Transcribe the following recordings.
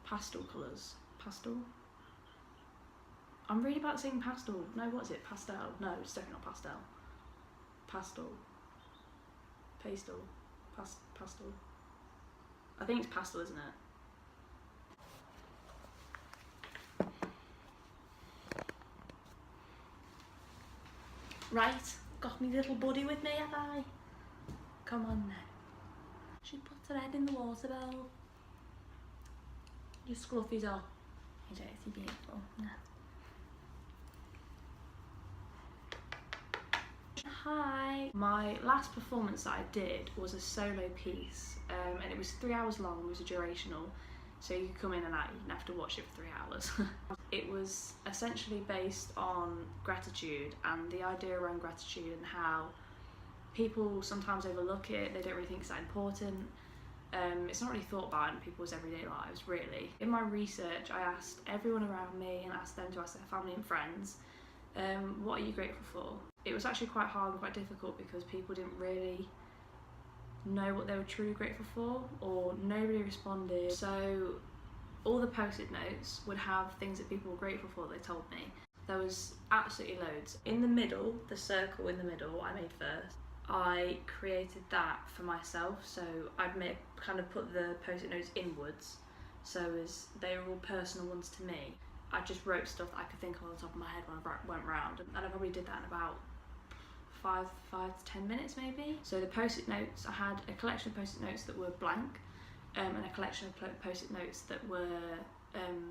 pastel colours. Pastel? I'm really about saying pastel. No, what is it? Pastel? No, it's definitely not pastel. Pastel. Pastel. Pastel. I think it's pastel, isn't it? Right, got me little buddy with me, have I? Come on then. She puts her head in the water bowl. Your scruffies are. Is it beautiful? No. Hi! My last performance that I did was a solo piece, and it was 3 hours long. It was a durational, so you could come in and out, you didn't have to watch it for 3 hours. It was essentially based on gratitude and the idea around gratitude and how people sometimes overlook it, they don't really think it's that important. It's not really thought about in people's everyday lives, really. In my research, I asked everyone around me and asked them to ask their family and friends, what are you grateful for? It was actually quite hard and quite difficult because people didn't really know what they were truly grateful for, or nobody responded. So all the post-it notes would have things that people were grateful for that they told me. There was absolutely loads. In the middle, the circle in the middle I made first, I created that for myself, so I'd kind of put the post-it notes inwards, so as they were all personal ones to me. I just wrote stuff that I could think of on the top of my head when I went round, and I probably did that in about 5 to 10 minutes maybe. So the post-it notes, I had a collection of post-it notes that were blank, and a collection of post-it notes that were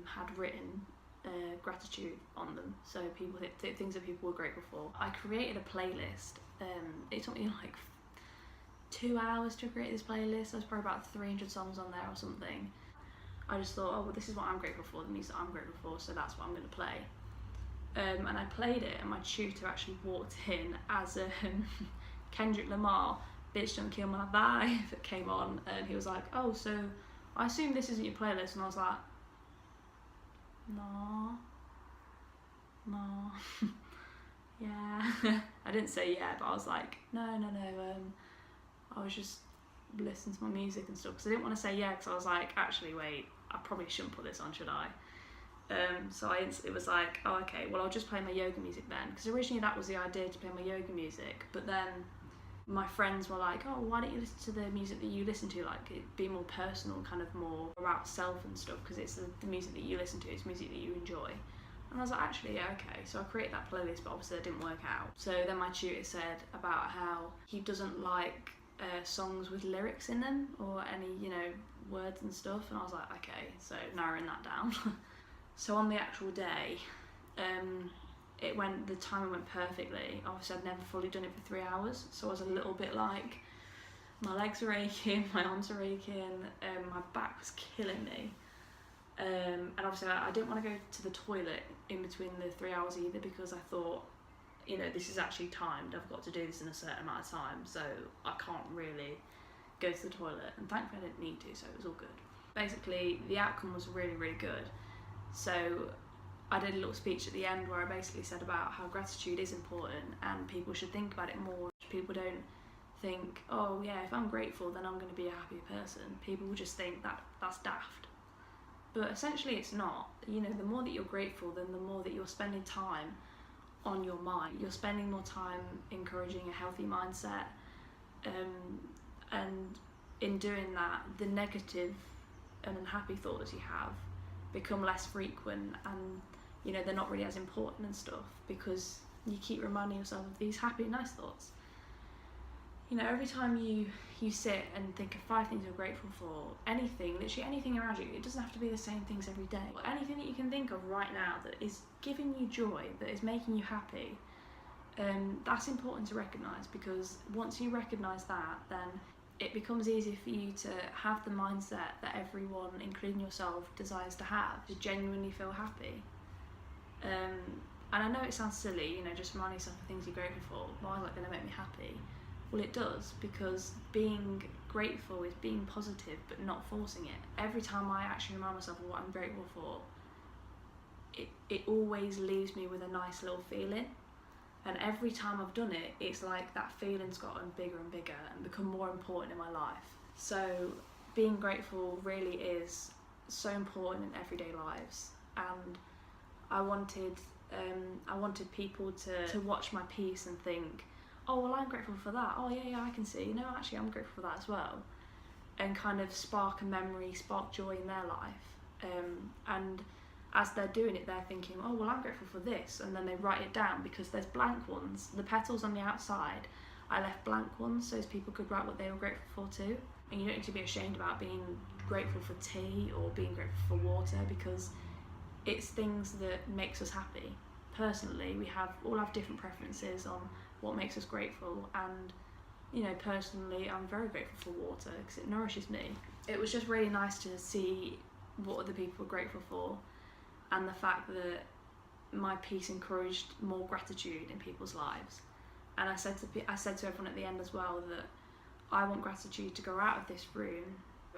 had written gratitude on them, so people things that people were grateful for. I created a playlist. It took me like 2 hours to create this playlist. There's probably about 300 songs on there or something. I just thought, oh well, this is what I'm grateful for, the music that I'm grateful for, so that's what I'm going to play. And I played it, and my tutor actually walked in as Kendrick Lamar, Bitch Don't Kill My Vibe, that came on, and he was like, oh, so I assume this isn't your playlist, and I was like, no, yeah. I didn't say yeah, but I was like, no, I was just listening to my music and stuff, because I didn't want to say yeah, because I was like, actually wait, I probably shouldn't put this on, should I? So it was like, oh okay, well I'll just play my yoga music then, because originally that was the idea, to play my yoga music, but then my friends were like, oh, why don't you listen to the music that you listen to, like it be more personal, kind of more about self and stuff, because it's the music that you listen to, it's music that you enjoy. And I was like, actually, yeah, okay. So I created that playlist, but obviously it didn't work out. So then my tutor said about how he doesn't like songs with lyrics in them, or any, you know, words and stuff, and I was like, okay, so narrowing that down. So on the actual day, the timing went perfectly. Obviously I'd never fully done it for 3 hours, so I was a little bit like, my legs are aching, my arms are aching, my back was killing me. And obviously I didn't want to go to the toilet in between the 3 hours either, because I thought, you know, this is actually timed, I've got to do this in a certain amount of time, so I can't really go to the toilet, and thankfully I didn't need to, so it was all good. Basically the outcome was really, really good. So I did a little speech at the end where I basically said about how gratitude is important and people should think about it more. People don't think, oh yeah, if I'm grateful then I'm going to be a happier person. People will just think that that's daft. But essentially it's not. You know, the more that you're grateful, then the more that you're spending time on your mind. You're spending more time encouraging a healthy mindset, and in doing that, the negative and unhappy thoughts you have become less frequent, and you know, they're not really as important and stuff, because you keep reminding yourself of these happy and nice thoughts. You know, every time you sit and think of 5 things you're grateful for, anything, literally anything around you, it doesn't have to be the same things every day. Anything that you can think of right now that is giving you joy, that is making you happy, that's important to recognise, because once you recognise that, then it becomes easier for you to have the mindset that everyone, including yourself, desires to have, to genuinely feel happy. And I know it sounds silly, you know, just reminding yourself of things you're grateful for. Why is that going to make me happy? Well, it does, because being grateful is being positive but not forcing it. Every time I actually remind myself of what I'm grateful for, it always leaves me with a nice little feeling. And every time I've done it, it's like that feeling's gotten bigger and bigger and become more important in my life. So being grateful really is so important in everyday lives, and I wanted people to watch my piece and think, oh well, I'm grateful for that. Oh yeah, I can see. You know, actually, I'm grateful for that as well, and kind of spark a memory, spark joy in their life. And as they're doing it, they're thinking, oh well, I'm grateful for this, and then they write it down because there's blank ones. The petals on the outside, I left blank ones so as people could write what they were grateful for too. And you don't need to be ashamed about being grateful for tea or being grateful for water, because it's things that makes us happy. Personally, we all have different preferences on what makes us grateful, and you know, personally, I'm very grateful for water because it nourishes me. It was just really nice to see what other people were grateful for, and the fact that my piece encouraged more gratitude in people's lives. And I said to everyone at the end as well that I want gratitude to go out of this room.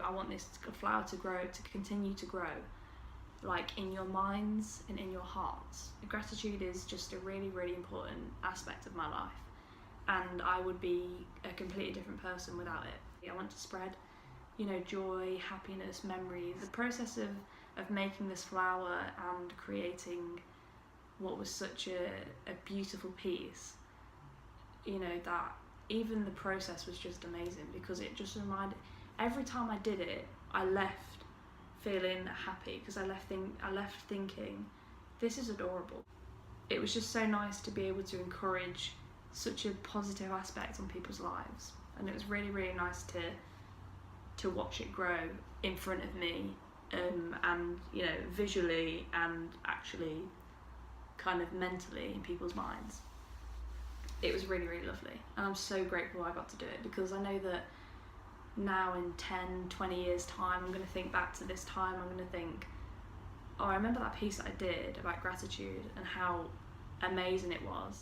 I want this flower to grow, to continue to grow, like in your minds and in your hearts. Gratitude is just a really, really important aspect of my life, and I would be a completely different person without it. I want to spread, you know, joy, happiness, memories. The process of making this flower and creating what was such a beautiful piece, you know, that even the process was just amazing, because it just reminded, every time I did it, I left feeling happy, because I left thinking, this is adorable. It was just so nice to be able to encourage such a positive aspect on people's lives, and it was really, really nice to watch it grow in front of me, and you know, visually and actually kind of mentally in people's minds. It was really, really lovely, and I'm so grateful I got to do it, because I know that now in 10, 20 years time, I'm going to think back to this time, I'm going to think, oh, I remember that piece that I did about gratitude and how amazing it was.